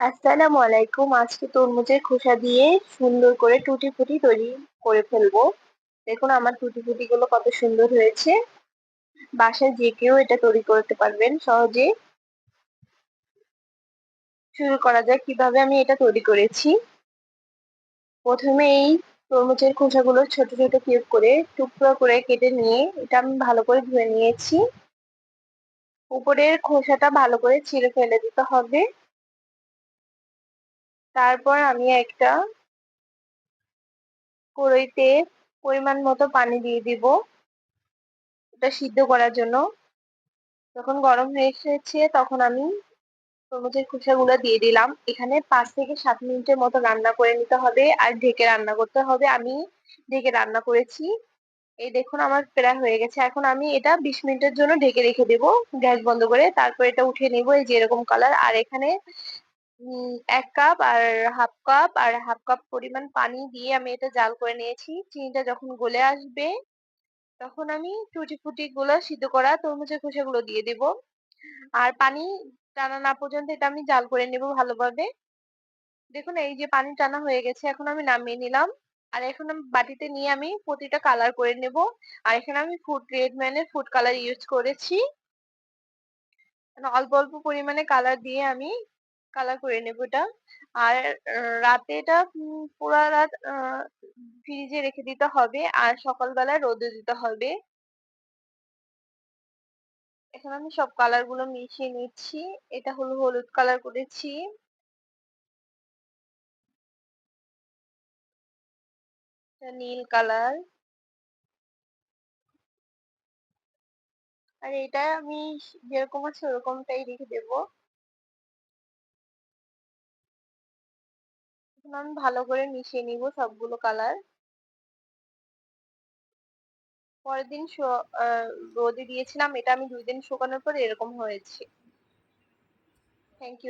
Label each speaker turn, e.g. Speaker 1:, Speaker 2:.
Speaker 1: আসসালামু আলাইকুম। আজকে তরমুজের খোসা দিয়ে সুন্দর করে টুটি ফুটি তৈরি করে ফেলবো। দেখুন আমার টুটি ফুটি গুলো কত সুন্দর হয়েছে। বাসায় যে কেউ এটা তৈরি করতে পারবেন সহজে। শুরু করা যাক কিভাবে আমি এটা তৈরি করেছি। প্রথমে এই তরমুজের খোসাগুলো ছোট ছোট কিউব করে টুকরো করে কেটে নিয়ে এটা আমি ভালো করে ধুয়ে নিয়েছি। উপরের খোসাটা ভালো করে ছিঁড়ে ফেলে দিতে হবে। তারপর আমি একটা কড়াইতে পরিমাণ মতো পানি দিয়ে দিব এটা সিদ্ধ করার জন্য। যখন গরম হয়ে এসেছে তখন আমি তরমুজের খোসাগুলো দিয়ে দিলাম। এখানে 5 থেকে 7 মিনিটের মতো রান্না করে নিতে হবে আর ঢেকে রান্না করতে হবে। আমি ঢেকে রান্না করেছি। এই দেখুন আমার প্রায় হয়ে গেছে। এখন আমি এটা 20 মিনিটের জন্য ঢেকে রেখে দেব গ্যাস বন্ধ করে। তারপর এটা উঠিয়ে নেব। এই যে এরকম কালার। আর এখানে 1 কাপ আর হাফ কাপ পরিমাণ পানি দিয়ে আমি এটা জাল করে নিয়েছি। চিনিটা যখন গলে আসবে তখন আমি টুটি ফুটি গুলো সিদ্ধ করা তরমুজের খোসাগুলো দিয়ে দেব। আর পানি টানা না পর্যন্ত এটা আমি জাল করে নেব ভালোভাবে। দেখুন এই যে পানি টানা হয়ে গেছে, এখন আমি নামিয়ে নিলাম। আর এখন আমি বাটিতে নিয়ে আমি প্রতিটা কালার করে নেব। আর এখানে আমি ফুড গ্রেড মানের ফুড কালার ইউজ করেছি। মানে অল্প অল্প পরিমাণে কালার দিয়ে আমি কালার করে নেব এটা। আর রাতে এটা পুরা রাত ফ্রিজে রেখে দিতে হবে আর সকালবেলা রোদে দিতে হবে। এখন আমি সব কালার গুলো মিশিয়ে নিচ্ছি। এটা হলো হলুদ কালার করেছি, এটা নীল কালার, আর এটা আমি যেরকম আছে ওরকমটাই রেখে দেবো। এখন আমি ভালো করে মিশিয়ে নিব সবগুলো কালার। পরের দিন রোদে দিয়েছিলাম, এটা আমি 2 দিন শুকানোর পর এরকম হয়েছে। Thank you.